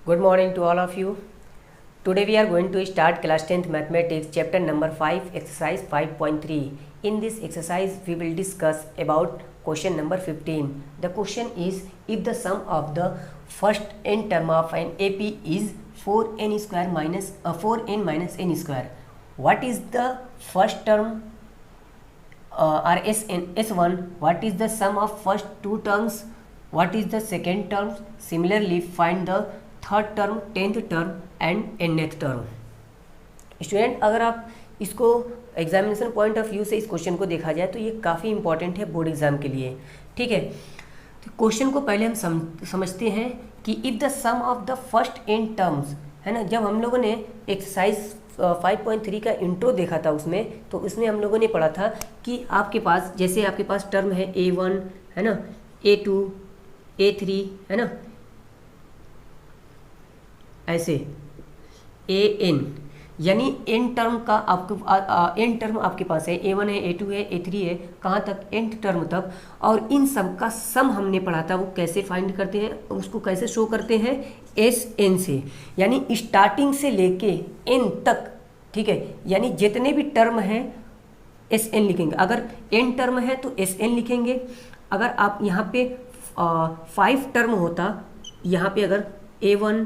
Good morning to all of you. Today we are going to start class 10th mathematics chapter number 5 exercise 5.3. In this exercise we will discuss about question number 15. The question is, if the sum of the first n term of an AP is 4n square minus 4n minus n square, what is the first term or S1, what is the sum of first two terms, what is the second term, similarly find the third term, tenth term and nth term. Student, अगर आप इसको examination point of view से इस question को देखा जाए तो ये काफ़ी इंपॉर्टेंट है बोर्ड एग्जाम के लिए. ठीक है, तो क्वेश्चन को पहले हम समझते हैं कि if the sum of the first n terms, है ना, जब हम लोगों ने एक्सरसाइज 5.3 का इंट्रो देखा था उसमें, तो उसमें हम लोगों ने पढ़ा था कि आपके पास, जैसे आपके पास टर्म है A1, है ना, A2, A3, है ना, ऐसे an, यानी n टर्म का आपको n टर्म आपके पास है, A1 है, A2 है, A3 है, कहाँ तक, nth टर्म तक. और इन सब का सम हमने पढ़ा था, वो कैसे फाइंड करते हैं, उसको कैसे शो करते हैं, Sn से, यानी स्टार्टिंग से लेके n तक. ठीक है, यानी जितने भी टर्म हैं Sn लिखेंगे. अगर n टर्म है तो Sn लिखेंगे. अगर आप यहाँ पे 5 टर्म होता, यहाँ पे अगर A1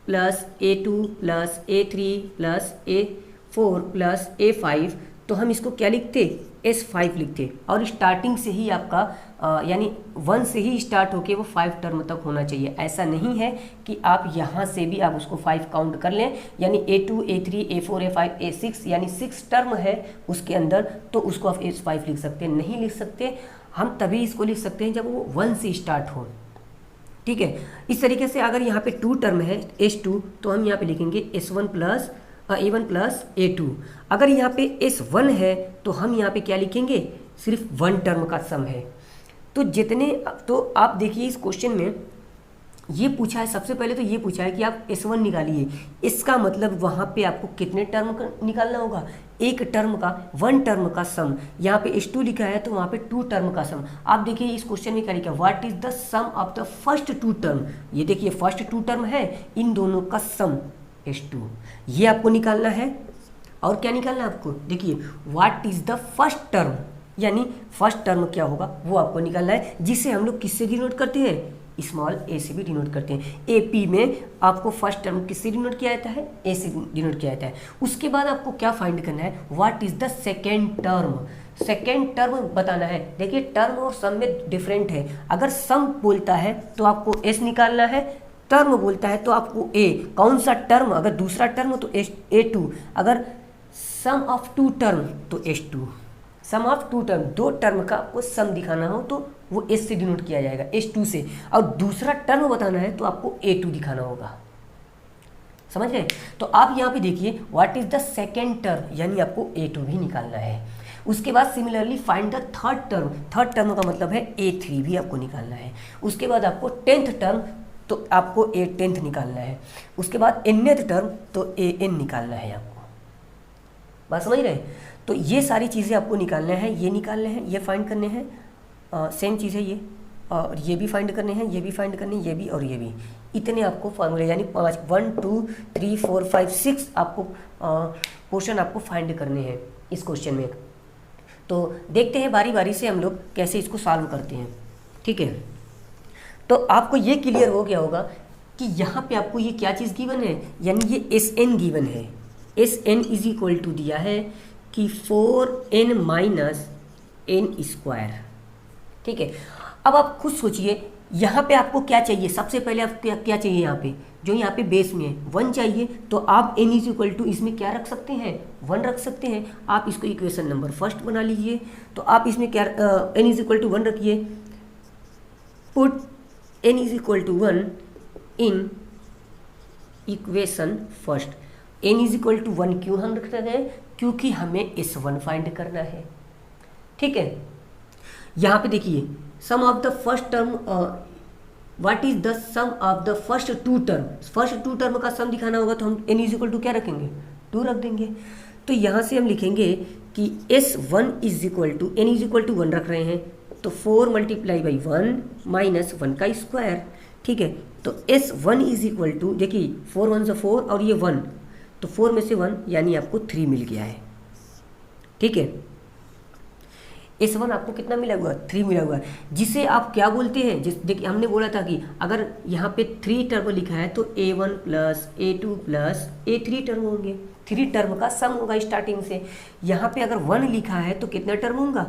plus A2 plus A3 plus A4 plus A5, तो हम इसको क्या लिखते, S5 लिखते. और स्टार्टिंग से ही आपका यानी 1 से ही स्टार्ट होके वो 5 टर्म तक होना चाहिए. ऐसा नहीं है कि आप यहाँ से भी आप उसको 5 काउंट कर लें, यानी A2 A3 A4 A5 A6, यानी 6 टर्म है उसके अंदर, तो उसको आप S5 लिख सकते हैं. नहीं लिख सकते, हम तभी इसको लिख सकते हैं जब वो 1 से स्टार्ट हो. ठीक है, इस तरीके से अगर यहाँ पे 2 टर्म है S2, तो हम यहाँ पे लिखेंगे S1 plus A1 plus A2. अगर यहाँ पे S1 है तो हम यहाँ पे क्या लिखेंगे, सिर्फ 1 टर्म का सम है. तो जितने, तो आप देखिए इस क्वेश्चन में ये पूछा है, सबसे पहले तो ये पूछा है कि आप S1 निकालिए. इसका मतलब वहाँ पे आपको कितने टर्म का निकालना होगा, एक टर्म का, 1 टर्म का सम. यहाँ पे S2 लिखा है तो वहाँ पे 2 टर्म का सम. आप देखिए इस क्वेश्चन में क्या लिखा है, what is the sum of the first 2 term. ये देखिए फर्स्ट 2 टर्म है, इन दोनों का सम S2, ये आपको निकालना है. और क्या निकालना है आपको, देखिए what is the first term, यानी फर्स्ट टर्म क्या होगा वो आपको निकालना है, जिसे हम लोग किससे डिनोट करते हैं, स्मॉल a से भी डिनोट करते हैं. AP में आपको फर्स्ट टर्म किससे डिनोट किया जाता है, a से डिनोट किया जाता है. उसके बाद आपको क्या फाइंड करना है, what is the second term. Second term बताना है. देखिए टर्म और सम में डिफरेंट है. अगर सम बोलता है तो आपको S निकालना है, टर्म बोलता है तो आपको A. कौन सा टर्म, अगर दूसरा टर्म तो A2, अगर सम ऑफ 2 टर्म तो S2. Some of 2 term, 2 term का आपको सम दिखाना हो तो वो S से डिनोट किया जाएगा, S2 से. और दूसरा टर्म बताना है तो आपको A2 दिखाना होगा. समझ गए. तो आप यहाँ पे देखिए what is the second term, यानी आपको A2 भी निकालना है. उसके बाद similarly find the third term. Third term का मतलब है A3 भी आपको निकालना है. उसके बाद आपको 10th टर्म, तो आपको A10th निकालना है. उसके बाद nth टर्म, तो AN निकालना है आपको. बात समझ रहे हैं. तो ये सारी चीज़ें आपको निकालना है, ये निकालने हैं, ये फाइंड करने हैं. सेम चीज़ है ये, और ये भी फाइंड करने हैं, ये भी फाइंड करने हैं, ये भी और ये भी. इतने आपको फॉर्मूले, यानी 5, 1 2 3 4 5 6 आपको पोर्शन आपको फाइंड करने हैं इस क्वेश्चन में. तो देखते हैं बारी बारी से हम लोग कैसे इसको सॉल्व करते हैं. ठीक है, तो आपको ये क्लियर हो गया होगा कि यहाँ पे आपको ये क्या चीज़ गिवन है, यानी ये Sn गिवन है. Sn इज इक्वल टू दिया है कि 4n माइनस n स्क्वायर. ठीक है, अब आप खुद सोचिए यहाँ पे आपको क्या चाहिए. सबसे पहले आप क्या चाहिए, यहाँ पे जो यहाँ पे बेस में है 1 चाहिए, तो आप n इज इक्वल टू इसमें क्या रख सकते हैं, 1 रख सकते हैं. आप इसको इक्वेशन नंबर फर्स्ट बना लीजिए. तो आप इसमें क्या n इज इक्वल टू 1 रखिए. Put n is equal to 1 in equation first. n is equal to 1 क्यों हम रख रहे हैं, क्योंकि हमें S1 फाइंड करना है. ठीक है, यहाँ पे देखिए sum of the first term, what is the sum of the first 2 term. First 2 term का सम दिखाना होगा तो हम n इज इक्वल टू क्या रखेंगे, 2 रख देंगे. तो यहाँ से हम लिखेंगे कि S1 is equal to, n is equal to 1 रख रहे हैं, तो 4 मल्टीप्लाई बाई 1 माइनस 1 का स्क्वायर, ठीक है। तो S1 इज इक्वल टू, देखिए 4 1 से 4 और ये 1, तो 4 में से 1 यानी आपको 3 मिल गया है, ठीक है। S1 आपको कितना मिला हुआ, 3 मिला हुआ है, जिसे आप क्या बोलते हैं, देखिए हमने बोला था कि अगर यहाँ पे 3 टर्म लिखा है तो A1 plus A2 plus A3 term होंगे, 3 टर्म का सम होगा स्टार्टिंग से। यहाँ पे अगर 1 लिखा है तो कितना टर्म होगा,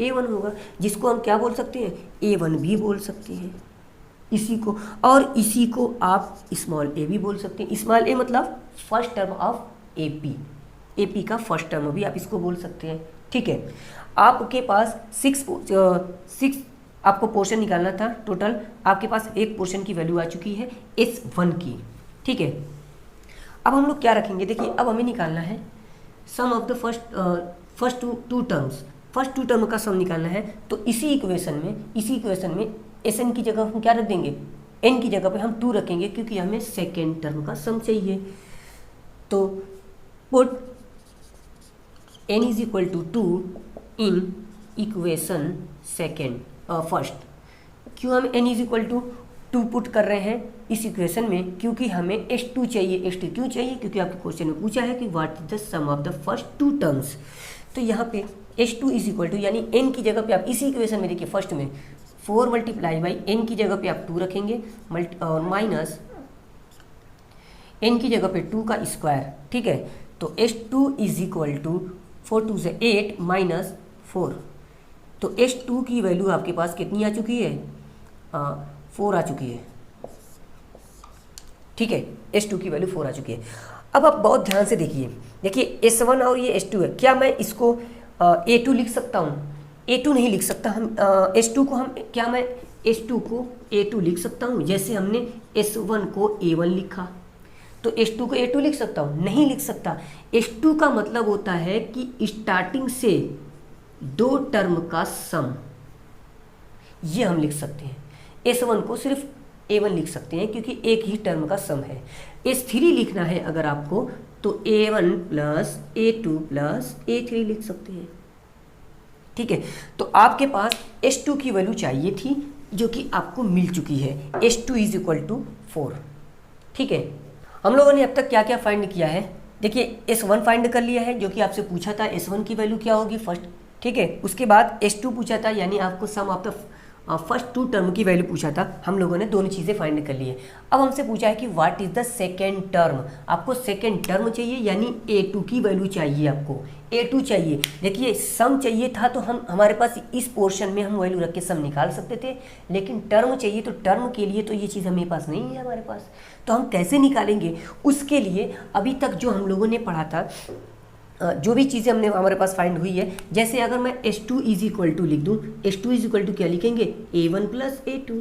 A1 होगा, जिसको हम क्या बोल सकते हैं, A1 भी बोल सकते हैं इसी को, और इसी को आप स्मॉल a भी बोल सकते हैं। स्मॉल a मतलब फर्स्ट टर्म ऑफ AP का फर्स्ट टर्म भी आप इसको बोल सकते हैं, ठीक है। आपके पास 6 आपको पोर्शन निकालना था टोटल, आपके पास एक पोर्शन की वैल्यू आ चुकी है S1 की, ठीक है। अब हम लोग क्या रखेंगे, देखिए अब हमें निकालना है sum of the first two terms, first two term का सम निकालना है। तो इसी इक्वेशन में Sn की जगह हम क्या रख देंगे, n की जगह पे हम 2 रखेंगे, क्योंकि हमें सेकेंड टर्म का सम चाहिए। तो put n is equal to 2 in equation first. क्यों हम n is equal to 2 put कर रहे हैं इस इक्वेशन में, क्योंकि हमें S2 चाहिए। S2 क्यों चाहिए, क्योंकि आपके क्वेश्चन में पूछा है कि what is the sum of the first 2 terms. तो यहाँ पे S2 इज इक्वल टू, यानी n की जगह पे आप इसी इक्वेशन में देखिए फर्स्ट में 4 मल्टीप्लाई बाई n की जगह पे आप 2 रखेंगे और माइनस n की जगह पे 2 का स्क्वायर, ठीक है। तो S2 इज इक्वल टू 4 2 से 8 माइनस 4, तो S2 की वैल्यू आपके पास कितनी आ चुकी है, 4 आ चुकी है, ठीक है। S2 की वैल्यू 4 आ चुकी है। अब आप बहुत ध्यान से देखिए S1 और ये S2 है, क्या मैं इसको A2 लिख सकता हूँ, A2 नहीं लिख सकता। हम S2 को हम क्या, मैं S2 को A2 लिख सकता हूँ, जैसे हमने S1 को A1 लिखा, तो S2 को A2 लिख सकता हूँ, नहीं लिख सकता। S2 का मतलब होता है कि स्टार्टिंग से 2 टर्म का सम, ये हम लिख सकते हैं। S1 को सिर्फ A1 लिख सकते हैं क्योंकि एक ही टर्म का सम है। S3 लिखना है अगर आपको, तो A1 plus A2 plus A3 लिख सकते हैं, ठीक है। तो आपके पास S2 की वैल्यू चाहिए थी, जो कि आपको मिल चुकी है, S2 इज इक्वल टू 4, ठीक है। हम लोगों ने अब तक क्या क्या फाइंड किया है, देखिए S1 फाइंड कर लिया है, जो कि आपसे पूछा था S1 की वैल्यू क्या होगी फर्स्ट, ठीक है। उसके बाद S2 पूछा था, यानी आपको सम ऑफ द फर्स्ट 2 टर्म की वैल्यू पूछा था, हम लोगों ने दोनों चीज़ें फाइंड कर ली है। अब हमसे पूछा है कि what is the second term, आपको सेकेंड टर्म चाहिए, यानी A2 की वैल्यू चाहिए, आपको A2 चाहिए। देखिए सम चाहिए था तो हमारे पास इस पोर्शन में हम वैल्यू रख के सम निकाल सकते थे, लेकिन टर्म चाहिए, तो टर्म के लिए तो ये चीज़ हमारे पास नहीं है हमारे पास, तो हम कैसे निकालेंगे। उसके लिए अभी तक जो हम लोगों ने पढ़ा था, जो भी चीज़ें हमने हमारे पास फाइंड हुई है, जैसे अगर मैं S2 इज इक्वल टू लिख दूँ, S2 इज इक्वल टू क्या लिखेंगे, A1 प्लस A2,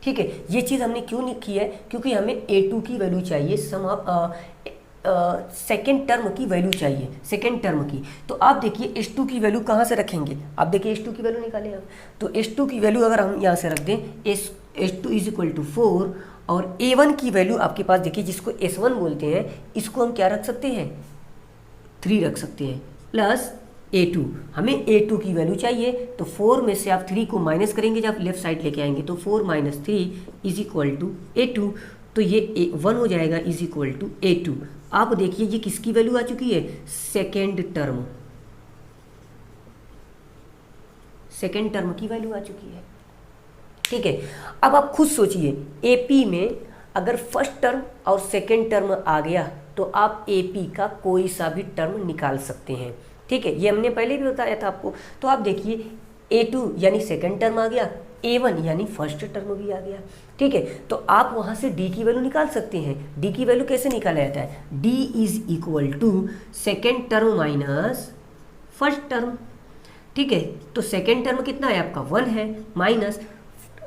ठीक है। ये चीज़ हमने क्यों लिखी है, क्योंकि हमें A2 की वैल्यू चाहिए, सम ऑफ सेकेंड टर्म की वैल्यू चाहिए, सेकेंड टर्म की। तो आप देखिए S2 की वैल्यू कहाँ से रखेंगे, आप देखिए S2 की वैल्यू निकालें आप, तो S2 की वैल्यू अगर हम यहाँ से रख दें, S2 इज इक्वल टू 4, और A1 की वैल्यू आपके पास देखिए, जिसको S1 बोलते हैं, इसको हम क्या रख सकते हैं, 3 रख सकते हैं, प्लस A2, हमें A2 की वैल्यू चाहिए, तो 4 में से आप 3 को माइनस करेंगे, जब लेफ्ट साइड लेके आएंगे, तो 4 minus 3 is equal to A2, तो ये 1 हो जाएगा इज इक्वल टू A2। आप देखिए ये किसकी वैल्यू आ चुकी है, सेकेंड टर्म की वैल्यू आ चुकी है, ठीक है। अब आप खुद सोचिए, AP में अगर फर्स्ट टर्म और सेकेंड टर्म आ गया, तो आप AP का कोई सा भी टर्म निकाल सकते हैं, ठीक है। ये हमने पहले भी बताया था आपको। तो आप देखिए A2 यानी सेकेंड टर्म आ गया, A1 यानी फर्स्ट टर्म भी आ गया, ठीक है। तो आप वहाँ से D की वैल्यू निकाल सकते हैं। D की वैल्यू कैसे निकाला जाता है, D is equal to second term minus first term, ठीक है। तो सेकेंड टर्म कितना है आपका 1 है, माइनस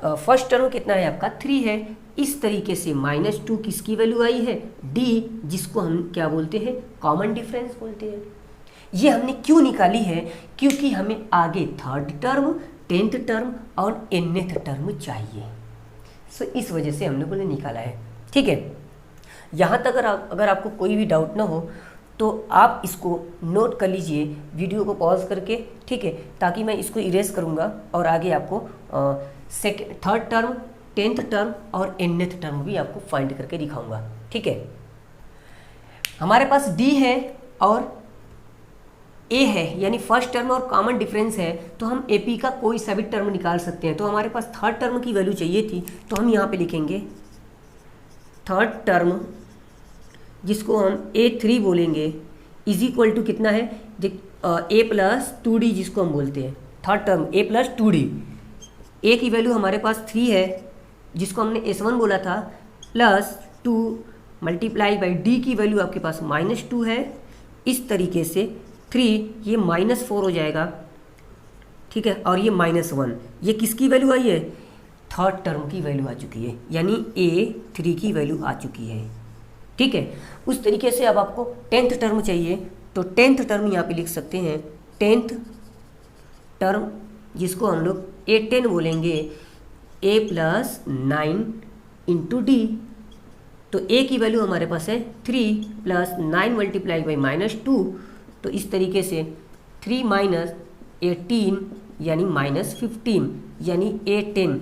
फर्स्ट टर्म कितना है आपका 3 है। इस तरीके से -2 किसकी वैल्यू आई है, D, जिसको हम क्या बोलते हैं, कॉमन डिफरेंस बोलते हैं। ये हमने क्यों निकाली है, क्योंकि हमें आगे थर्ड टर्म, 10th टर्म और nth टर्म चाहिए, सो इस वजह से हम लोगों ने निकाला है, ठीक है। यहाँ तक अगर आपको कोई भी डाउट ना हो तो आप इसको नोट कर लीजिए वीडियो को पॉज करके, ठीक है, ताकि मैं इसको इरेज करूँगा और आगे आपको थर्ड टर्म, 10th टर्म और nth टर्म भी आपको फाइंड करके दिखाऊंगा, ठीक है। हमारे पास d है और a है, यानी फर्स्ट टर्म और कॉमन डिफरेंस है, तो हम AP का कोई सा भी टर्म निकाल सकते हैं। तो हमारे पास थर्ड टर्म की वैल्यू चाहिए थी, तो हम यहाँ पे लिखेंगे थर्ड टर्म, जिसको हम A3 बोलेंगे, इज इक्वल टू कितना है, a प्लस 2d जिसको हम बोलते हैं third term, a plus 2d। a की वैल्यू हमारे पास 3 है जिसको हमने S1 बोला था, प्लस 2 मल्टीप्लाई बाई d की वैल्यू आपके पास -2 है। इस तरीके से 3 ये -4 हो जाएगा, ठीक है, और ये -1, ये किसकी वैल्यू आई है, थर्ड टर्म की वैल्यू आ चुकी है, यानी A3 की वैल्यू आ चुकी है, ठीक है। उस तरीके से अब आपको 10th टर्म चाहिए, तो 10th टर्म यहाँ पे लिख सकते हैं 10th टर्म, जिसको हम लोग A10 बोलेंगे, a प्लस 9 इंटू डी। तो a की वैल्यू हमारे पास है 3 प्लस 9 मल्टीप्लाई बाई -2, तो इस तरीके से 3 माइनस 18 यानी -15, यानी A10,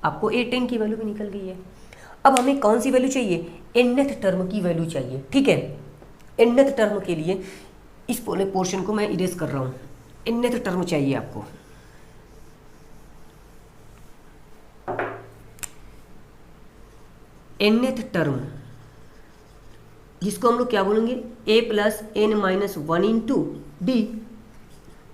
आपको A10 की वैल्यू भी निकल गई है। अब हमें कौन सी वैल्यू चाहिए, nth टर्म की वैल्यू चाहिए, ठीक है। nth टर्म के लिए इस पूरे पोर्शन को मैं इरेज कर रहा हूँ, nth टर्म चाहिए आपको। nth टर्म जिसको हम लोग क्या बोलेंगे, a plus n minus 1 into D.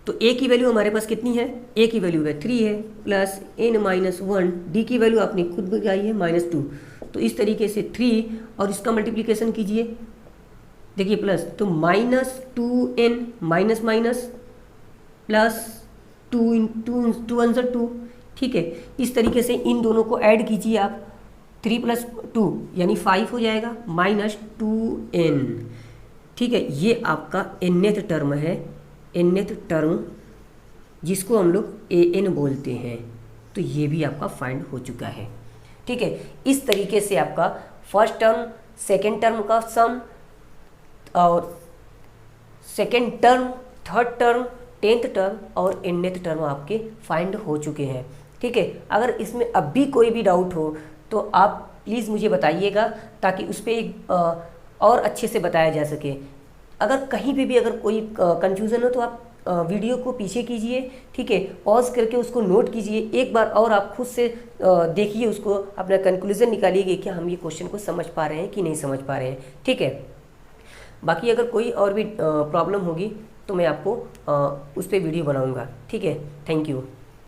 तो a की वैल्यू हमारे पास कितनी है, a की वैल्यू है 3 है, प्लस n माइनस 1, डी की वैल्यू आपने खुद बताई है -2। तो इस तरीके से 3 और इसका मल्टीप्लिकेशन कीजिए, देखिए प्लस, तो -2n माइनस माइनस प्लस 2 1 2, ठीक है। इस तरीके से इन दोनों को ऐड कीजिए आप, 3 प्लस 2 यानी 5 हो जाएगा, -2n, ठीक है। ये आपका nth टर्म है, nth टर्म जिसको हम लोग an बोलते हैं, तो ये भी आपका फाइंड हो चुका है, ठीक है। इस तरीके से आपका फर्स्ट टर्म, सेकेंड टर्म का सम और second term, third term, 10th term और nth टर्म आपके फाइंड हो चुके हैं, ठीक है। अगर इसमें अब भी कोई भी डाउट हो तो आप प्लीज़ मुझे बताइएगा, ताकि उस पर और अच्छे से बताया जा सके। अगर कहीं पे भी अगर कोई कंफ्यूज़न हो तो आप वीडियो को पीछे कीजिए, ठीक है, पॉज करके उसको नोट कीजिए एक बार, और आप खुद से देखिए, उसको अपना कंक्लूजन निकालिए कि हम ये क्वेश्चन को समझ पा रहे हैं कि नहीं समझ पा रहे हैं, ठीक है। बाकी अगर कोई और भी प्रॉब्लम होगी तो मैं आपको उस पर वीडियो बनाऊँगा, ठीक है। Thank you.